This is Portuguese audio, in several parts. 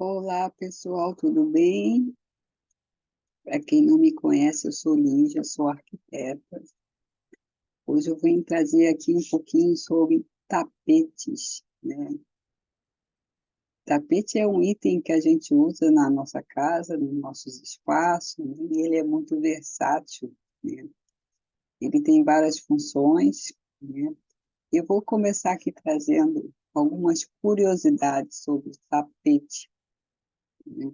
Olá, pessoal, tudo bem? Para quem não me conhece, eu sou Lígia, sou arquiteta. Hoje eu venho trazer aqui um pouquinho sobre tapetes, né? Tapete é um item que a gente usa na nossa casa, nos nossos espaços, né? E ele é muito versátil, né? Ele tem várias funções, né? Eu vou começar aqui trazendo algumas curiosidades sobre o tapete, né?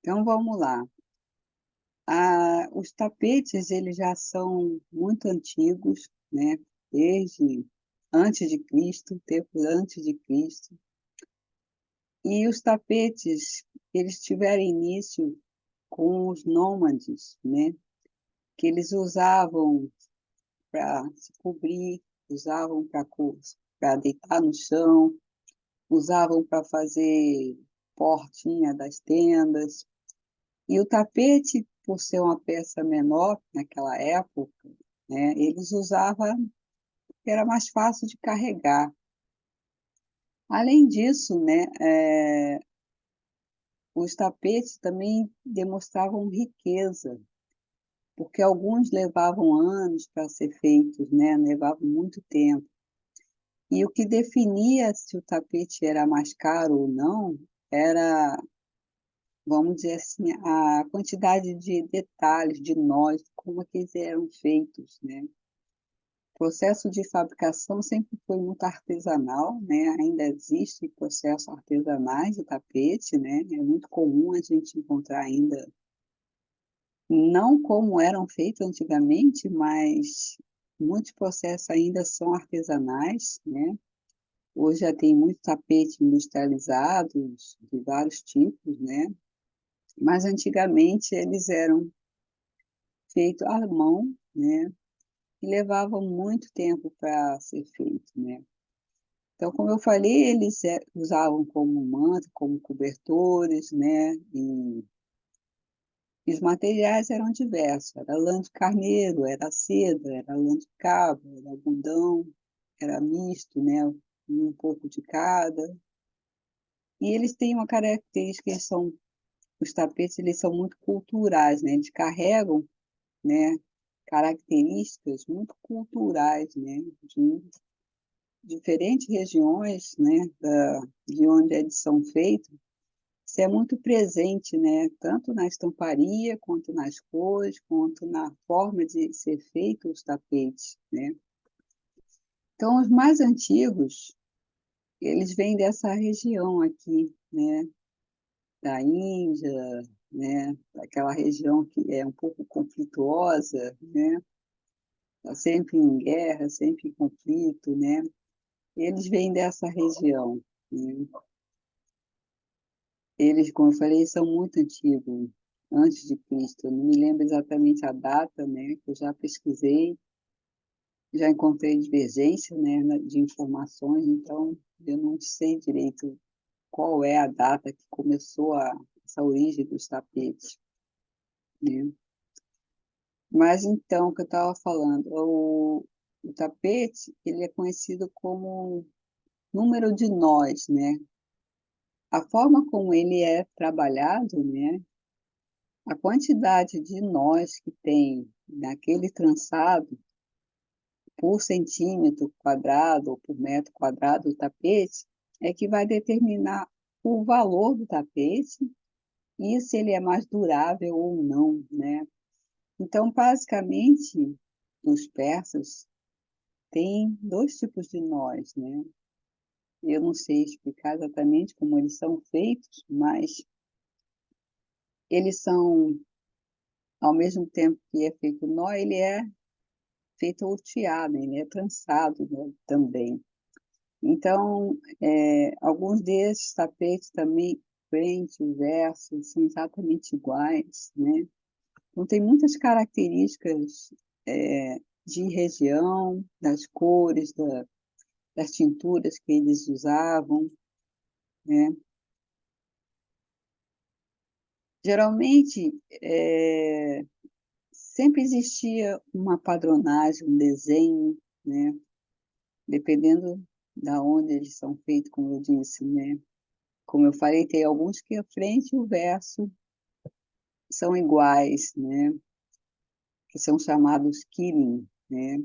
Então, vamos lá. Os tapetes, eles já são muito antigos, né? Desde antes de Cristo, tempos antes de Cristo. E os tapetes, eles tiveram início com os nômades, né? Que eles usavam para se cobrir, usavam para deitar no chão, usavam para fazer portinha das tendas. E o tapete, por ser uma peça menor naquela época, né, eles usavam, era mais fácil de carregar. Além disso, né, os tapetes também demonstravam riqueza, porque alguns levavam anos para ser feitos, né, levavam muito tempo. E o que definia se o tapete era mais caro ou não era, vamos dizer assim, a quantidade de detalhes, de nós, como é que eles eram feitos, né? O processo de fabricação sempre foi muito artesanal, né? Ainda existe processos artesanais de tapete, né? É muito comum a gente encontrar ainda, não como eram feitos antigamente, mas muitos processos ainda são artesanais, né? Hoje já tem muito tapete industrializados, de vários tipos, né? Mas antigamente eles eram feitos à mão, né? E levavam muito tempo para ser feito, né? Então, como eu falei, eles usavam como manta, como cobertores, né? E os materiais eram diversos. Era lã de carneiro, era seda, era lã de cabra, era algodão, era misto, né? Um pouco de cada. E eles têm uma característica, os tapetes, eles são muito culturais, né? Eles carregam, né? Características muito culturais, né? De diferentes regiões, né? De onde eles são feitos. Isso é muito presente, né? Tanto na estamparia, quanto nas cores, quanto na forma de ser feito os tapetes, né? Então, os mais antigos, eles vêm dessa região aqui, né? Da Índia, né? Daquela região que é um pouco conflituosa, né? Está sempre em guerra, sempre em conflito, né? Eles vêm dessa região, né? Eles, como eu falei, são muito antigos, antes de Cristo. Eu não me lembro exatamente a data, né, que eu já pesquisei, já encontrei divergência, né, de informações, então eu não sei direito qual é a data que começou essa origem dos tapetes, né? Mas então, o que eu estava falando, o tapete, ele é conhecido como número de nós, né? A forma como ele é trabalhado, né, a quantidade de nós que tem naquele trançado por centímetro quadrado ou por metro quadrado do tapete é que vai determinar o valor do tapete e se ele é mais durável ou não, né? Então, basicamente, os persas têm dois tipos de nós, né? Eu não sei explicar exatamente como eles são feitos, mas eles são, ao mesmo tempo que é feito nó, ele é feito alteado, ele é trançado, né, também. Então, alguns desses tapetes também, frente e verso, são exatamente iguais, né? Então, tem muitas características de região, das cores, das tinturas que eles usavam, né? Geralmente, sempre existia uma padronagem, um desenho, né? Dependendo da onde eles são feitos, como eu disse, né? como eu falei, tem alguns que a frente e o verso são iguais, né? Que são chamados killing, né?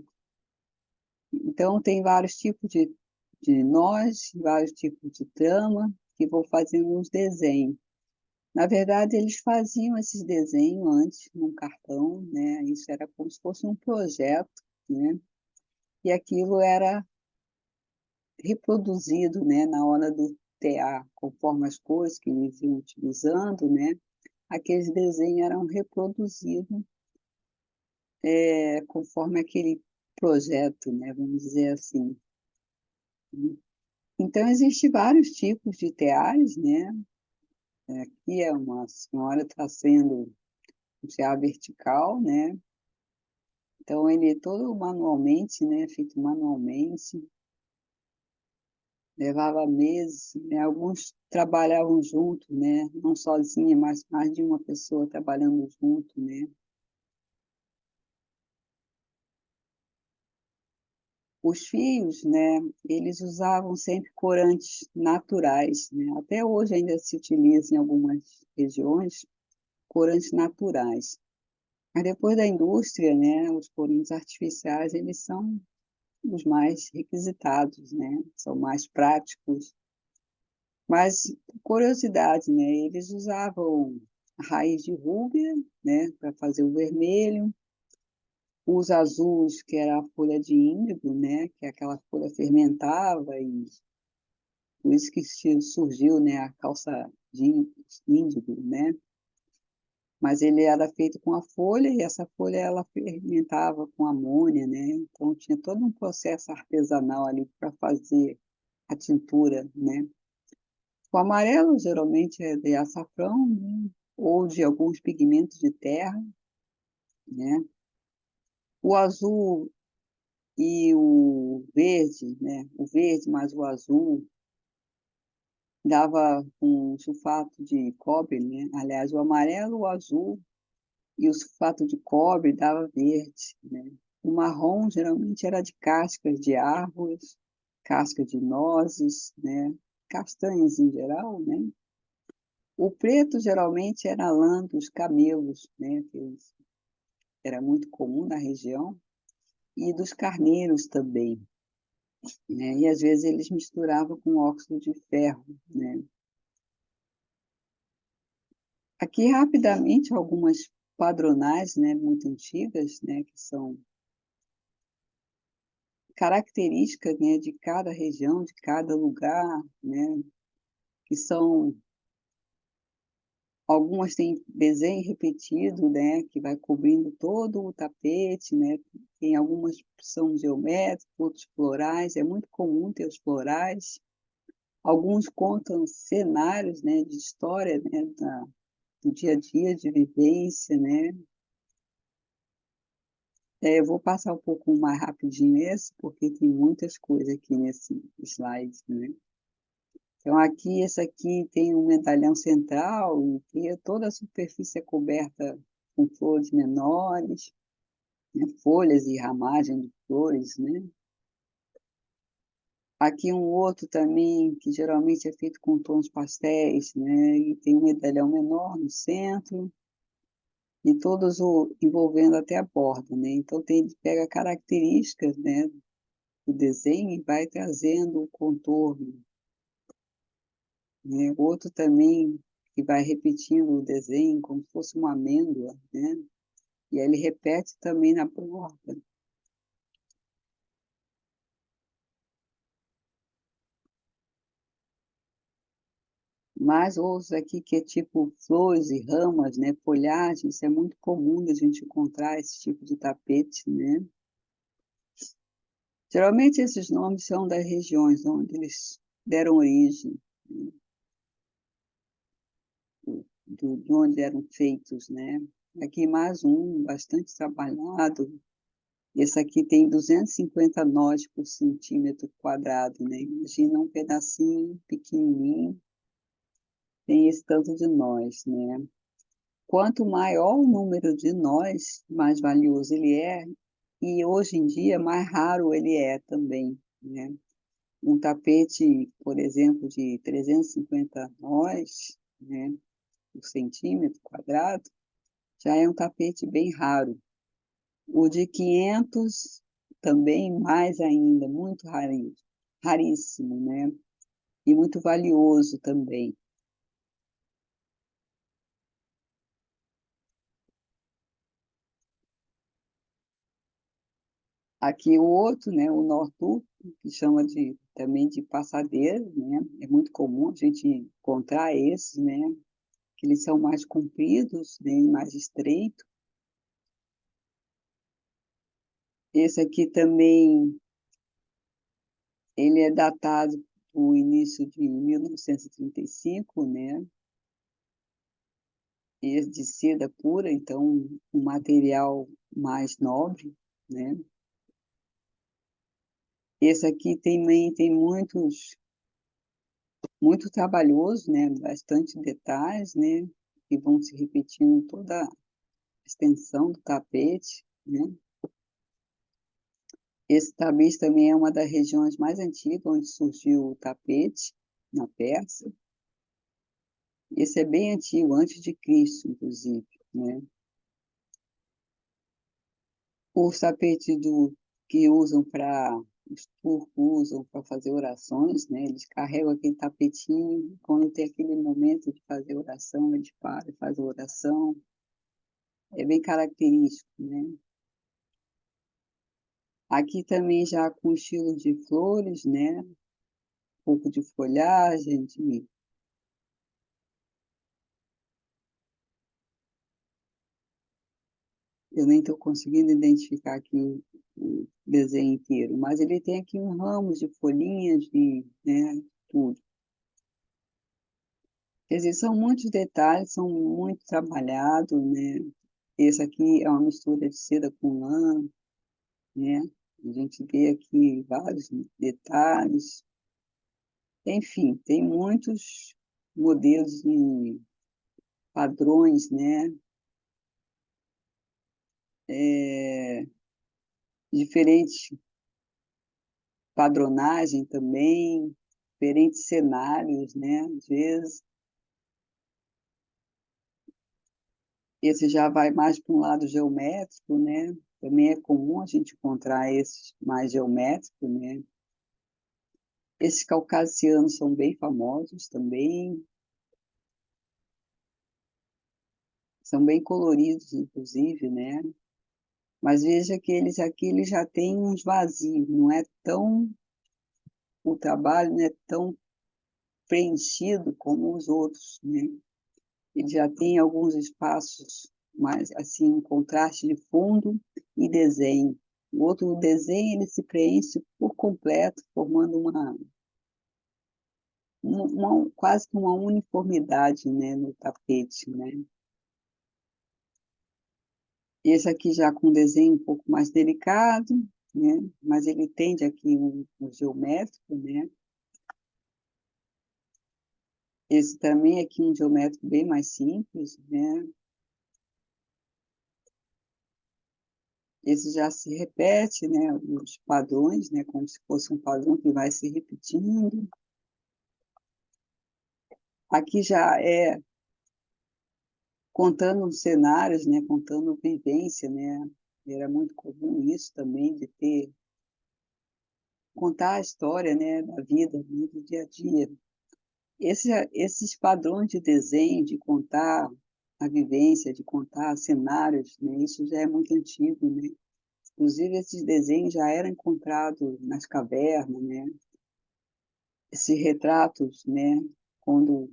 Então, tem vários tipos de nós, vários tipos de trama, que vou fazendo uns desenhos. Na verdade, eles faziam esses desenhos antes num cartão, né? Isso era como se fosse um projeto, né? E aquilo era reproduzido, né, na hora do TA, conforme as cores que eles iam utilizando, né? Aqueles desenhos eram reproduzidos conforme aquele projeto, né? Vamos dizer assim. Então, existem vários tipos de teares, né? Aqui é uma senhora trazendo um tear vertical, né? Então, ele é todo manualmente, né? Feito manualmente. Levava meses, né? Alguns trabalhavam junto, né? Não sozinha, mas mais de uma pessoa trabalhando junto, né? Os fios, né? Eles usavam sempre corantes naturais, né? Até hoje ainda se utiliza em algumas regiões corantes naturais. Mas depois da indústria, né? Os corantes artificiais, eles são os mais requisitados, né? São mais práticos. Mas, curiosidade, né? Eles usavam a raiz de rúbia, né? Para fazer o vermelho. Os azuis, que era a folha de índigo, né? Que aquela folha fermentava e por isso que surgiu, né? A calça de índigo, né? Mas ele era feito com a folha e essa folha ela fermentava com amônia, né? Então tinha todo um processo artesanal ali para fazer a tintura, né? O amarelo geralmente é de açafrão, né? Ou de alguns pigmentos de terra, né? O azul e o verde, né? O verde mais o azul dava um sulfato de cobre, né? Aliás, o amarelo, o azul e o sulfato de cobre dava verde, né? O marrom geralmente era de cascas de árvores, casca de nozes, né? Castanhas em geral, né? O preto geralmente era a lã dos camelos, né? Que era muito comum na região, e dos carneiros também, né? E às vezes eles misturavam com óxido de ferro, né? Aqui rapidamente algumas padronais, né, muito antigas, né, que são características, né, de cada região, de cada lugar, né, que são algumas têm desenho repetido, né, que vai cobrindo todo o tapete, né, tem algumas que são geométricos, outros florais, é muito comum ter os florais. Alguns contam cenários, né, de história, né, do dia a dia, de vivência, né. Eu vou passar um pouco mais rapidinho esse, porque tem muitas coisas aqui nesse slide, né? Então, aqui, esse aqui tem um medalhão central e que toda a superfície é coberta com flores menores, né? Folhas e ramagem de flores, né? Aqui um outro também, que geralmente é feito com tons pastéis, né? E tem um medalhão menor no centro, e todos envolvendo até a borda, né? Então, pega características, né, o desenho e vai trazendo o contorno, né? Outro também que vai repetindo o desenho como se fosse uma amêndoa, né? E aí ele repete também na borda. Mas outros aqui que é tipo flores e ramas, né? Folhagem, isso é muito comum da gente encontrar esse tipo de tapete, né? Geralmente esses nomes são das regiões onde eles deram origem, né? De onde eram feitos, né? Aqui mais um, bastante trabalhado. Esse aqui tem 250 nós por centímetro quadrado, né? Imagina um pedacinho pequenininho, tem esse tanto de nós, né? Quanto maior o número de nós, mais valioso ele é, e hoje em dia mais raro ele é também, né? Um tapete, por exemplo, de 350 nós, né, por centímetro quadrado, já é um tapete bem raro. O de 500, também mais ainda, muito raríssimo, né? E muito valioso também. Aqui o outro, né, o Nortu, que chama também de passadeira, né? É muito comum a gente encontrar esses, né? Que eles são mais compridos, né, mais estreitos. Esse aqui também, ele é datado do início de 1935, né? E é de seda pura, então um material mais nobre, né? Esse aqui também tem muito trabalhoso, né? Bastante detalhes, né? Que vão se repetindo em toda a extensão do tapete, né? Esse tapete também é uma das regiões mais antigas onde surgiu o tapete, na Pérsia. Esse é bem antigo, antes de Cristo, inclusive, né? Os tapetes que usam para os turcos usam para fazer orações, né? Eles carregam aquele tapetinho, quando tem aquele momento de fazer oração, eles param e fazem a oração. É bem característico, né? Aqui também já com estilo de flores, né? Um pouco de folhagem, eu nem estou conseguindo identificar aqui o desenho inteiro, mas ele tem aqui um ramo de folhinhas, né, tudo. Quer dizer, são muitos detalhes, são muito trabalhados, né? Esse aqui é uma mistura de seda com lã, né? A gente vê aqui vários detalhes. Enfim, tem muitos modelos e padrões, né? É, diferentes padronagem também, diferentes cenários, né? Às vezes, esse já vai mais para um lado geométrico, né? Também é comum a gente encontrar esses mais geométricos, né? Esses caucasianos são bem famosos também, são bem coloridos, inclusive, né? Mas veja que eles aqui eles já têm uns vazios, não é tão, o trabalho não é tão preenchido como os outros, né? Ele já tem alguns espaços mais assim, um contraste de fundo e desenho. O outro desenho ele se preenche por completo, formando quase que uma uniformidade, né, no tapete, né? Esse aqui já com desenho um pouco mais delicado, né? Mas ele tende aqui um geométrico, né? Esse também aqui um geométrico bem mais simples, né? Esse já se repete, né? Os padrões, né? Como se fosse um padrão que vai se repetindo. Aqui já é contando cenários, né? Contando vivência, né? Era muito comum isso também, de ter contar a história, né, da vida, do dia a dia. Esses padrões de desenho, de contar a vivência, de contar cenários, né, isso já é muito antigo, né? Inclusive, esses desenhos já eram encontrados nas cavernas, né? Esses retratos, né, quando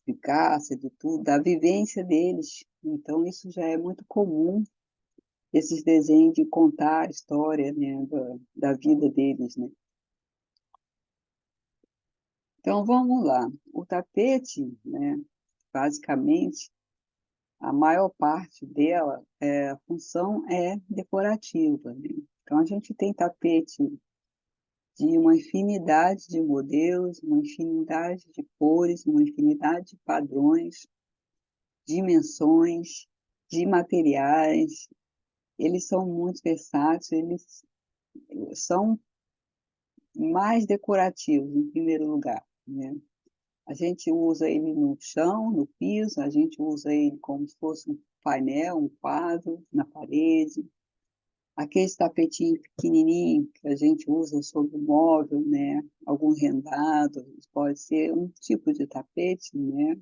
Picasso, de tudo, da vivência deles. Então, isso já é muito comum, esses desenhos de contar a história, né, da vida deles, né? Então, vamos lá. O tapete, né, basicamente, a maior parte dela, a função é decorativa, né? Então, a gente tem tapete de uma infinidade de modelos, uma infinidade de cores, uma infinidade de padrões, dimensões, de materiais. Eles são muito versáteis, eles são mais decorativos, em primeiro lugar, né? A gente usa ele no chão, no piso, a gente usa ele como se fosse um painel, um quadro na parede. Aqueles tapetinhos pequenininhos que a gente usa sobre o móvel, né? Algum rendado, pode ser um tipo de tapete, né?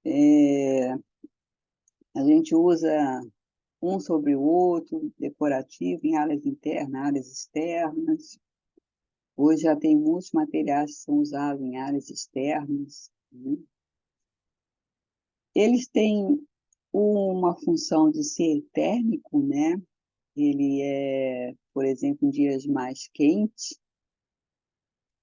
É, a gente usa um sobre o outro, decorativo, em áreas internas, áreas externas. Hoje já tem muitos materiais que são usados em áreas externas, né? Eles têm uma função de ser térmico, né? Ele é, por exemplo, em dias mais quentes,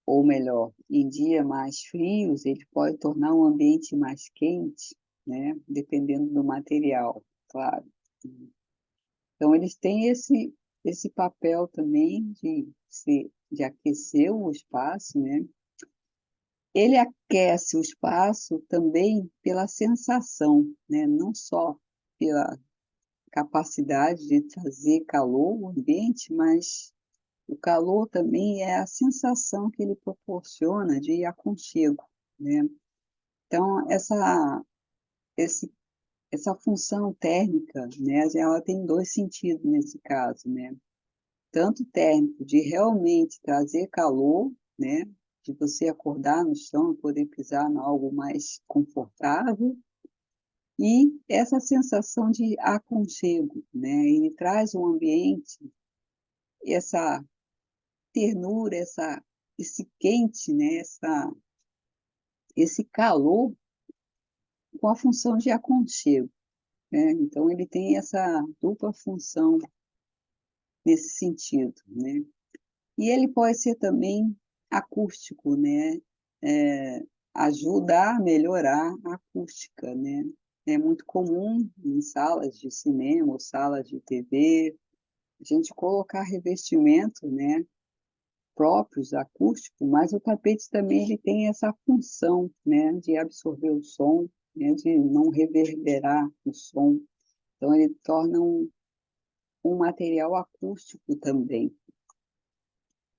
ou melhor, em dias mais frios, ele pode tornar o ambiente mais quente, né? Dependendo do material, claro. Então, eles têm esse papel também de aquecer o espaço, né? Ele aquece o espaço também pela sensação, né? Não só pela capacidade de trazer calor ao ambiente, mas o calor também é a sensação que ele proporciona de aconchego, né? Então, esse, essa função térmica, né, ela tem dois sentidos nesse caso, né? Tanto térmico, de realmente trazer calor, né? De você acordar no chão e poder pisar em algo mais confortável, e essa sensação de aconchego, né? Ele traz um ambiente, essa ternura, esse quente, né? Esse calor com a função de aconchego, né? Então, ele tem essa dupla função nesse sentido, né? E ele pode ser também acústico, né? É, ajuda a melhorar a acústica, né? É muito comum em salas de cinema ou salas de TV a gente colocar revestimento, né, próprios acústicos, mas o tapete também ele tem essa função, né, de absorver o som, né, de não reverberar o som. Então ele torna um material acústico também.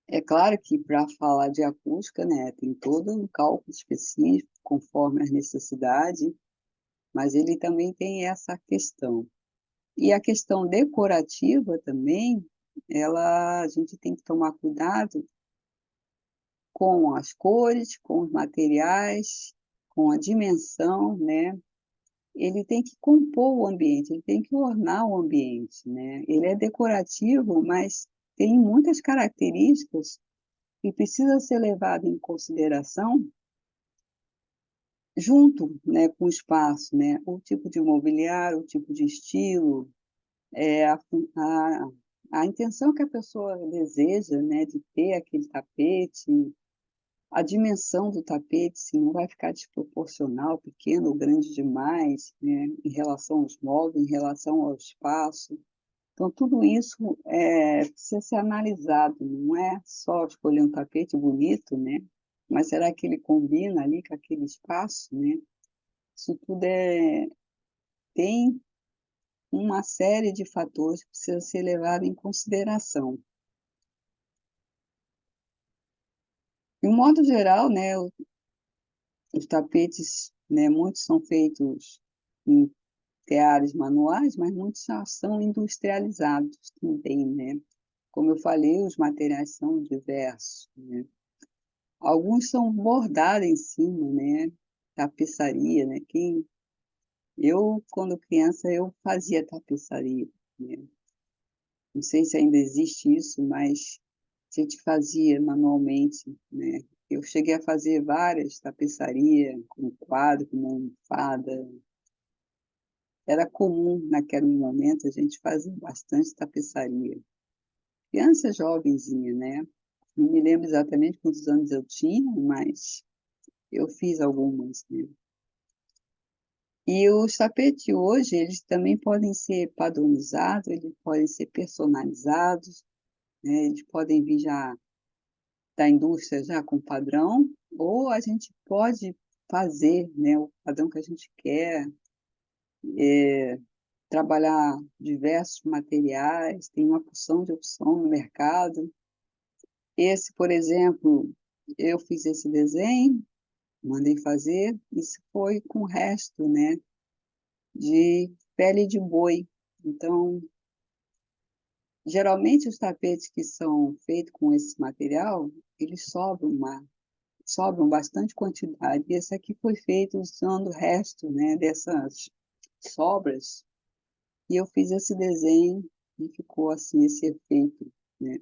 É claro que para falar de acústica, né, tem todo um cálculo específico, conforme as necessidades, mas ele também tem essa questão. E a questão decorativa também, a gente tem que tomar cuidado com as cores, com os materiais, com a dimensão, né? Ele tem que compor o ambiente, ele tem que ornar o ambiente, né? Ele é decorativo, mas tem muitas características que precisa ser levado em consideração junto, né, com o espaço, né? O tipo de mobiliário, o tipo de estilo, é, a, a intenção que a pessoa deseja, né, de ter aquele tapete, a dimensão do tapete, se não vai ficar desproporcional, pequeno ou grande demais, né, em relação aos móveis, em relação ao espaço. Então, tudo isso precisa ser analisado, não é só escolher um tapete bonito, né? Mas será que ele combina ali com aquele espaço, né? Isso tudo tem uma série de fatores que precisa ser levado em consideração. De um modo geral, né, os tapetes, né, muitos são feitos em teares manuais, mas muitos já são industrializados também, né? Como eu falei, os materiais são diversos, né? Alguns são bordados em cima, né? Tapeçaria, né? Quando criança, eu fazia tapeçaria, né? Não sei se ainda existe isso, mas a gente fazia manualmente, né? Eu cheguei a fazer várias tapeçarias, com quadro, com almofada. Era comum naquele momento a gente fazer bastante tapeçaria. Criança jovenzinha, né? Não me lembro exatamente quantos anos eu tinha, mas eu fiz algumas, né? E os tapetes hoje, eles também podem ser padronizados, eles podem ser personalizados, né? Eles podem vir já da indústria já com padrão, ou a gente pode fazer, né, o padrão que a gente quer, trabalhar diversos materiais, tem uma porção de opção no mercado. Esse, por exemplo, eu fiz esse desenho, mandei fazer, isso foi com o resto, né, de pele de boi. Então, geralmente os tapetes que são feitos com esse material, eles sobram bastante quantidade. E esse aqui foi feito usando o resto, né, dessas sobras, e eu fiz esse desenho e ficou assim esse efeito, né.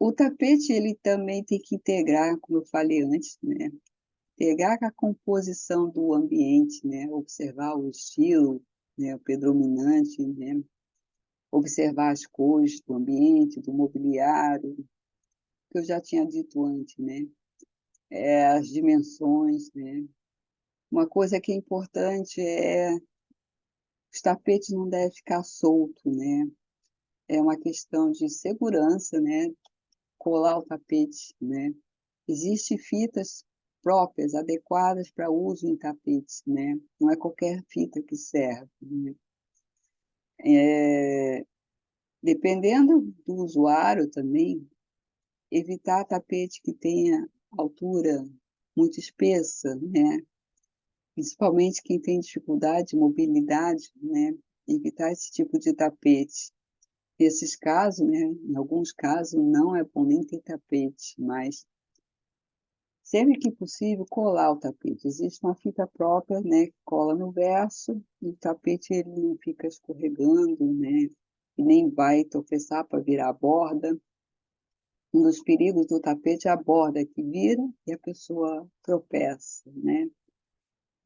O tapete, ele também tem que integrar, como eu falei antes, né, pegar a composição do ambiente, né, observar o estilo, né, o predominante, né, observar as cores do ambiente, do mobiliário, que eu já tinha dito antes, né, as dimensões, né. Uma coisa que é importante é os tapetes não devem ficar solto, né, é uma questão de segurança, né, colar o tapete, né. Existem fitas próprias, adequadas para uso em tapetes, né, não é qualquer fita que serve, né. Dependendo do usuário também, evitar tapete que tenha altura muito espessa, né, principalmente quem tem dificuldade de mobilidade, né, evitar esse tipo de tapete. Nesses casos, né, em alguns casos não é bom nem ter tapete, mas sempre que possível colar o tapete. Existe uma fita própria, né, que cola no verso, e o tapete ele não fica escorregando, né, e nem vai tropeçar para virar a borda. Um dos perigos do tapete é a borda que vira e a pessoa tropeça, né.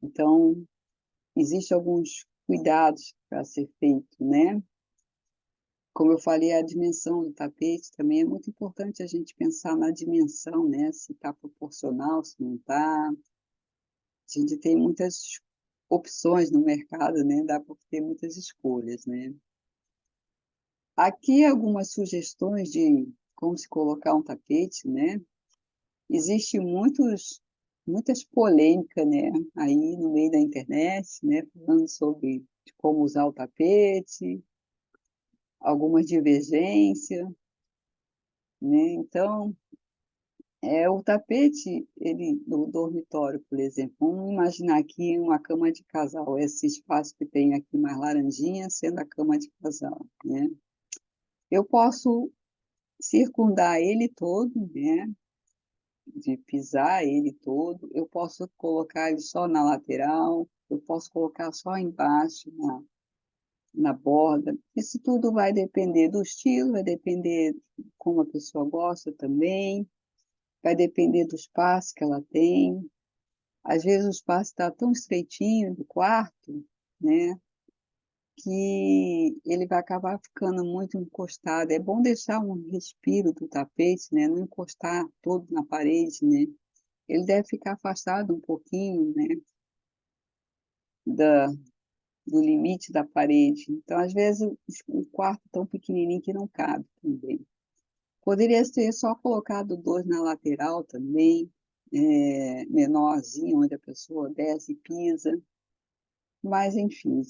Então, existem alguns cuidados para ser feito, né. Como eu falei, a dimensão do tapete também é muito importante a gente pensar na dimensão, né, se está proporcional, se não está. A gente tem muitas opções no mercado, né, dá para ter muitas escolhas, né. Aqui algumas sugestões de como se colocar um tapete, né. Existe muitas polêmicas, né, aí no meio da internet, né, falando sobre de como usar o tapete, algumas divergência, né. Então, o tapete, ele no dormitório, por exemplo, vamos imaginar aqui uma cama de casal, esse espaço que tem aqui mais laranjinha sendo a cama de casal, né. Eu posso circundar ele todo, né, de pisar ele todo, eu posso colocar ele só na lateral, eu posso colocar só embaixo na borda. Isso tudo vai depender do estilo, vai depender de como a pessoa gosta também, vai depender do espaço que ela tem. Às vezes o espaço está tão estreitinho do quarto, né, que ele vai acabar ficando muito encostado. É bom deixar um respiro do tapete, né, não encostar todo na parede, né. Ele deve ficar afastado um pouquinho, né, da do limite da parede. Então, às vezes, o quarto tão pequenininho que não cabe também. Poderia ser só colocado 2 na lateral também, menorzinho, onde a pessoa desce e pisa, mas enfim,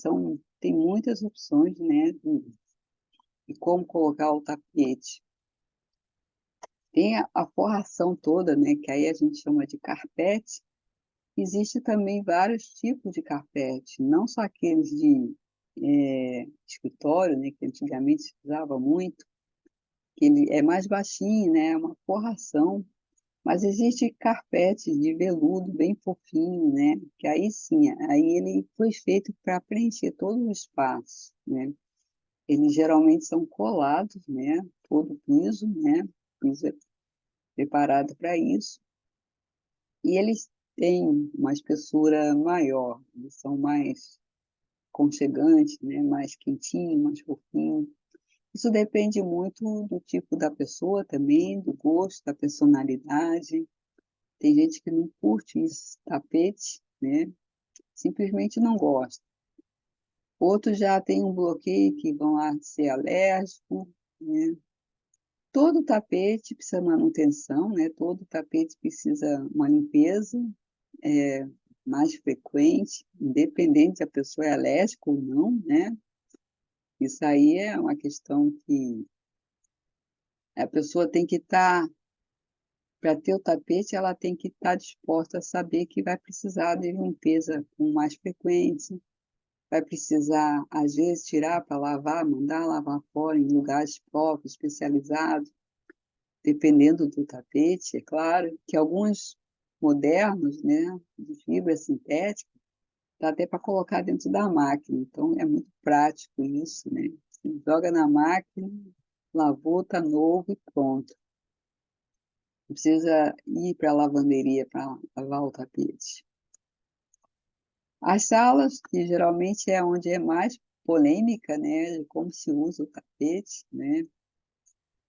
tem muitas opções, né, de como colocar o tapete. Tem a forração toda, né, que aí a gente chama de carpete. Existe também vários tipos de carpete, não só aqueles de, escritório, né, que antigamente se usava muito, que ele é mais baixinho, né, é uma forração, mas existe carpete de veludo bem fofinho, né, que aí sim, aí ele foi feito para preencher todo o espaço, né. Eles geralmente são colados, né, todo o piso, né, o piso é preparado para isso. E eles têm uma espessura maior, eles são mais aconchegantes, né, mais quentinho, mais fofinho. Isso depende muito do tipo da pessoa também, do gosto, da personalidade. Tem gente que não curte esse tapete, né, simplesmente não gosta. Outros já têm um bloqueio que vão lá ser alérgico, né. Todo tapete precisa manutenção, né, todo tapete precisa uma limpeza, eh, mais frequente, independente se a pessoa é alérgica ou não, né. Isso aí é uma questão que a pessoa tem que estar, para ter o tapete, ela tem que estar disposta a saber que vai precisar de limpeza com mais frequência, vai precisar, às vezes, tirar para lavar, mandar lavar fora em lugares próprios, especializados, dependendo do tapete, é claro, que alguns modernos, né, de fibra sintética, dá até para colocar dentro da máquina, então é muito prático isso, né? Você joga na máquina, lavou, está novo e pronto. Não precisa ir para a lavanderia para lavar o tapete. As salas, que geralmente é onde é mais polêmica, né, de como se usa o tapete, né?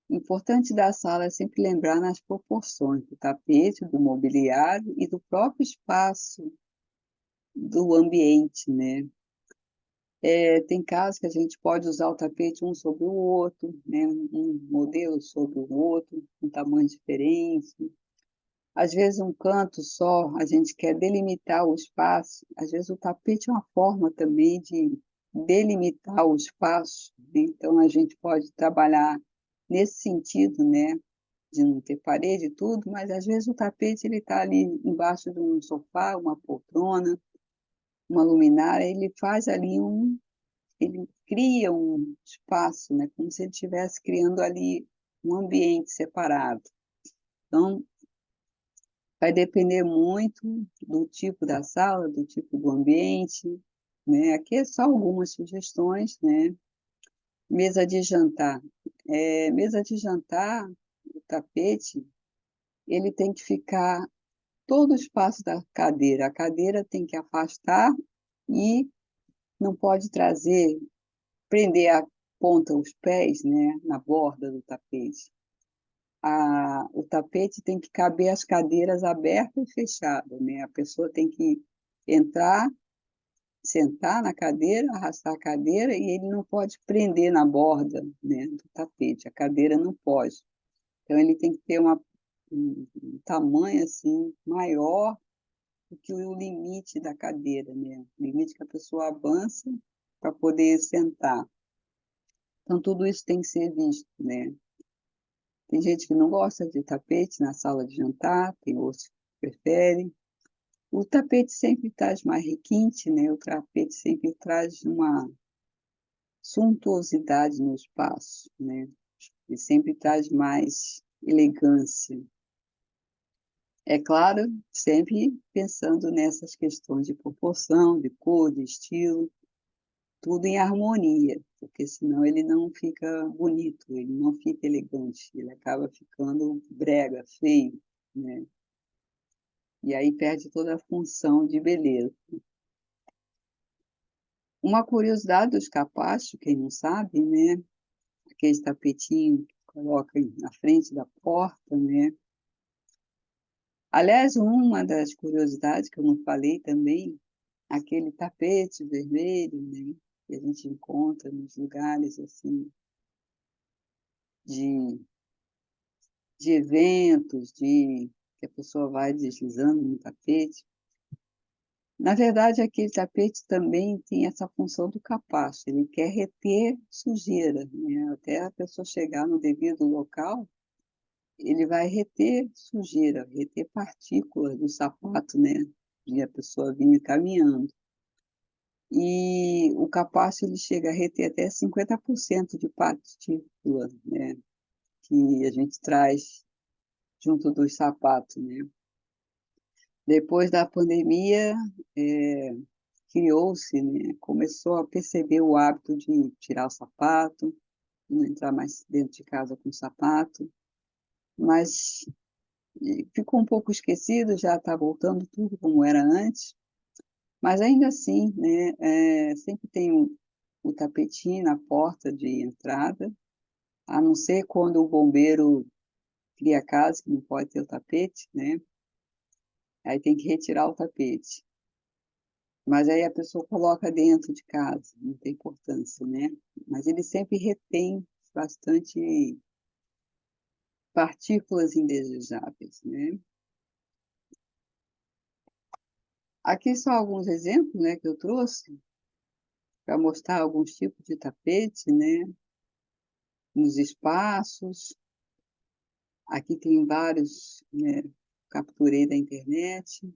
O importante da sala é sempre lembrar nas proporções do tapete, do mobiliário e do próprio espaço do ambiente, né? Tem casos que a gente pode usar o tapete um sobre o outro, né? Um modelo sobre o outro, um tamanho diferente. Às vezes, um canto só, a gente quer delimitar o espaço. Às vezes, o tapete é uma forma também de delimitar o espaço, né? Então, a gente pode trabalhar nesse sentido, né? De não ter parede e tudo, mas às vezes o tapete ele está ali embaixo de um sofá, uma poltrona, uma luminária, ele faz ali ele cria um espaço, né? Como se ele estivesse criando ali um ambiente separado. Então, vai depender muito do tipo da sala, do tipo do ambiente, né? Aqui é só algumas sugestões, né? Mesa de jantar. Mesa de jantar, o tapete, ele tem que ficar todo o espaço da cadeira. A cadeira tem que afastar e não pode trazer, prender a ponta, os pés, né, na borda do tapete. O tapete tem que caber as cadeiras abertas e fechadas, né? A pessoa tem que entrar, sentar na cadeira, arrastar a cadeira e ele não pode prender na borda, né, do tapete. A cadeira não pode. Então ele tem que ter um tamanho assim maior do que o limite da cadeira, né? O limite que a pessoa avança para poder sentar. Então tudo isso tem que ser visto, né? Tem gente que não gosta de tapete na sala de jantar, tem outros que preferem. O tapete sempre traz mais requinte, né? O tapete sempre traz uma suntuosidade no espaço, né? E sempre traz mais elegância. É claro, sempre pensando nessas questões de proporção, de cor, de estilo, tudo em harmonia, porque senão ele não fica bonito, ele não fica elegante, ele acaba ficando brega, feio, né? E aí perde toda a função de beleza. Uma curiosidade dos capachos, quem não sabe, né? Aquele tapetinho que coloca na frente da porta, né? Aliás, uma das curiosidades que eu não falei também, aquele tapete vermelho, né? Que a gente encontra nos lugares assim de, de eventos, que a pessoa vai deslizando no tapete. Na verdade, aquele tapete também tem essa função do capacho, ele quer reter sujeira, né? Até a pessoa chegar no devido local, ele vai reter sujeira, reter partículas do sapato, né? E a pessoa vinha caminhando. E o capacho ele chega a reter até 50% de partícula, né? Que a gente traz junto dos sapatos, né? Depois da pandemia, criou-se, né? Começou a perceber o hábito de tirar o sapato, não entrar mais dentro de casa com sapato, mas ficou um pouco esquecido, já está voltando tudo como era antes, mas ainda assim, né? Sempre tem o tapetinho na porta de entrada, a não ser quando o bombeiro cria a casa, que não pode ter o tapete, né? Aí tem que retirar o tapete. Mas aí a pessoa coloca dentro de casa, não tem importância, né? Mas ele sempre retém bastante partículas indesejáveis, né? Aqui são alguns exemplos, né, que eu trouxe. para mostrar alguns tipos de tapete, né, nos espaços. Aqui tem vários, né, capturei da internet.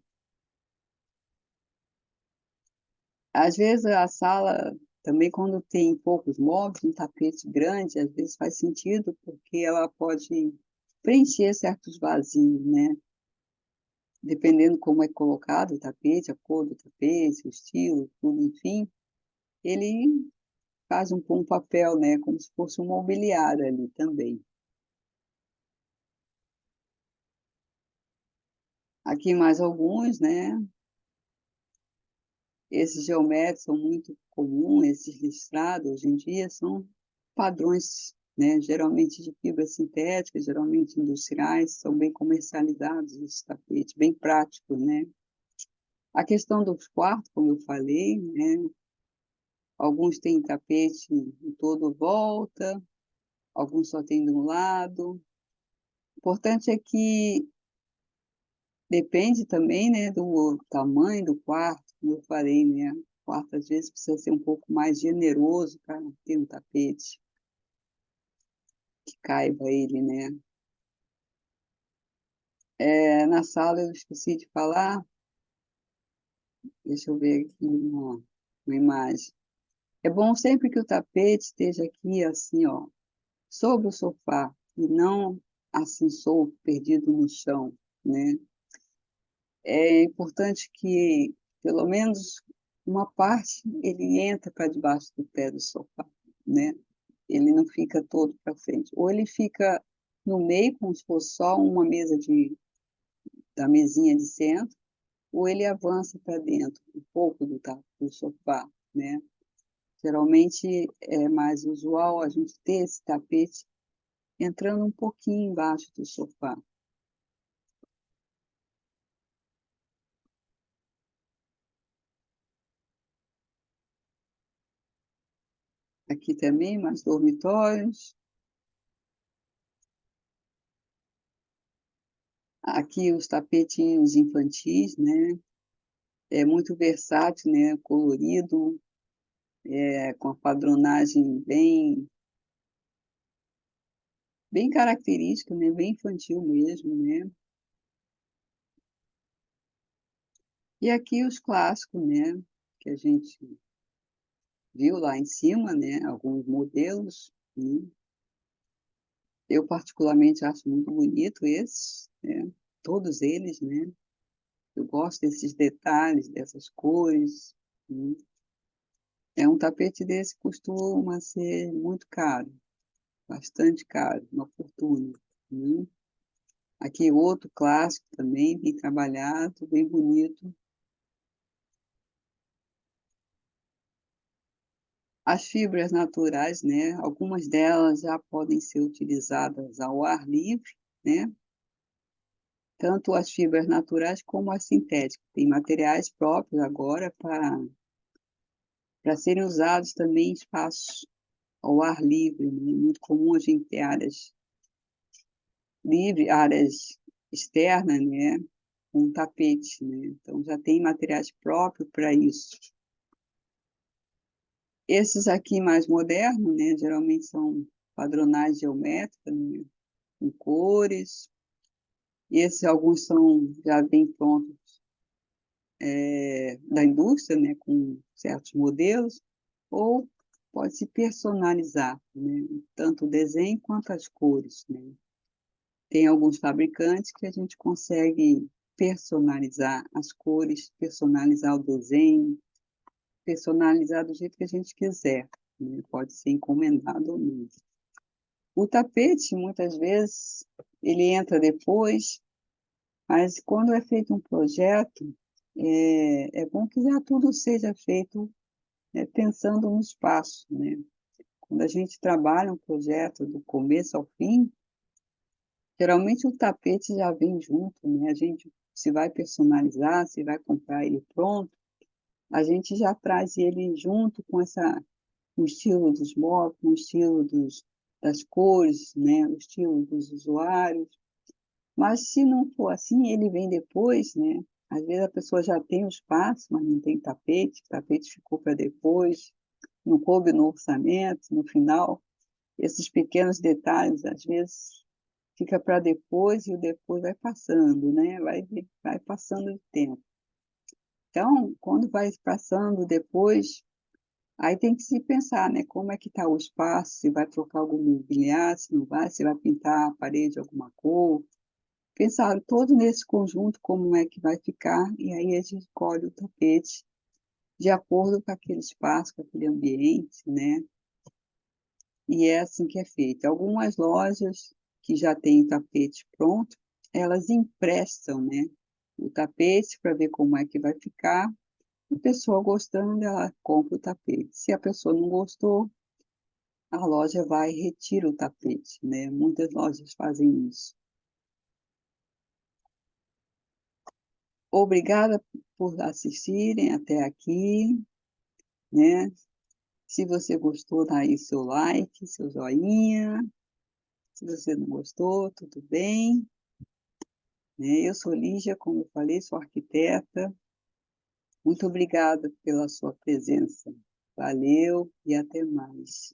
Às vezes a sala, também quando tem poucos móveis, um tapete grande, às vezes faz sentido, porque ela pode preencher certos vazios, né? Dependendo como é colocado o tapete, a cor do tapete, o estilo, tudo, enfim, ele faz um papel, né, como se fosse um mobiliário ali também. Aqui mais alguns, né? Esses geométricos são muito comuns, esses listrados hoje em dia são padrões, né? Geralmente de fibra sintética, geralmente industriais, são bem comercializados esses tapetes, bem práticos, né? A questão dos quartos, como eu falei, né? Alguns têm tapete em toda volta, alguns só tem de um lado. O importante é que depende também, né, do tamanho do quarto, como eu falei, né? O quarto às vezes precisa ser um pouco mais generoso para ter um tapete que caiba ele, né? Na sala eu esqueci de falar, deixa eu ver aqui uma imagem. É bom sempre que o tapete esteja aqui assim, ó, sobre o sofá e não assim solto, perdido no chão, né? É importante que pelo menos uma parte ele entra para debaixo do pé do sofá, né? Ele não fica todo para frente. Ou ele fica no meio, como se fosse só uma mesa da mesinha de centro, ou ele avança para dentro, um pouco do sofá, né? Geralmente é mais usual a gente ter esse tapete entrando um pouquinho embaixo do sofá. Aqui também, mais dormitórios. Aqui os tapetinhos infantis, né? É muito versátil, né? Colorido, com a padronagem bem característica, né? Bem infantil mesmo, né? E aqui os clássicos, né? Que a gente viu lá em cima, né? Alguns modelos. Né? Eu particularmente acho muito bonito esses, né? Todos eles, né? Eu gosto desses detalhes, dessas cores. Né? Um tapete desse costuma ser muito caro, bastante caro, uma fortuna. Né? Aqui outro clássico também, bem trabalhado, bem bonito. As fibras naturais, né? Algumas delas já podem ser utilizadas ao ar livre, né? Tanto as fibras naturais como as sintéticas. Tem materiais próprios agora para serem usados também em espaços ao ar livre, né? É muito comum a gente ter áreas livres, áreas externas, né? Com tapete, né? Então já tem materiais próprios para isso. Esses aqui mais modernos, né? Geralmente são padronais geométricas, né? Com cores. E esses alguns são já bem prontos da indústria, né? Com certos modelos, ou pode se personalizar, né? Tanto o desenho quanto as cores, né? Tem alguns fabricantes que a gente consegue personalizar as cores, personalizar o desenho, personalizar do jeito que a gente quiser, né? Pode ser encomendado ou não. O tapete, muitas vezes, ele entra depois, mas quando é feito um projeto, é bom que já tudo seja feito pensando no espaço, né? Quando a gente trabalha um projeto do começo ao fim, geralmente o tapete já vem junto, né? A gente se vai personalizar, se vai comprar ele pronto, a gente já traz ele junto com o estilo dos móveis, com o estilo das cores, né? O estilo dos usuários. Mas se não for assim, ele vem depois, né? Às vezes a pessoa já tem o espaço, mas não tem tapete, o tapete ficou para depois. não coube no orçamento, no final, esses pequenos detalhes, às vezes, fica para depois e o depois vai passando, né? Vai passando o tempo. Então, quando vai passando depois, aí tem que se pensar, né? Como é que está o espaço, se vai trocar algum mobiliário, se não vai, se vai pintar a parede de alguma cor. Pensar todo nesse conjunto, como é que vai ficar, e aí a gente escolhe o tapete de acordo com aquele espaço, com aquele ambiente, né? E é assim que é feito. Algumas lojas que já têm o tapete pronto, elas emprestam, né, o tapete para ver como é que vai ficar. A pessoa gostando, ela compra o tapete. Se a pessoa não gostou, a loja vai e retira o tapete, né? Muitas lojas fazem isso. Obrigada por assistirem até aqui, né? Se você gostou, dá aí seu like, seu joinha. Se você não gostou, tudo bem, né? Eu sou Lígia, como eu falei, sou arquiteta. Muito obrigada pela sua presença. Valeu e até mais.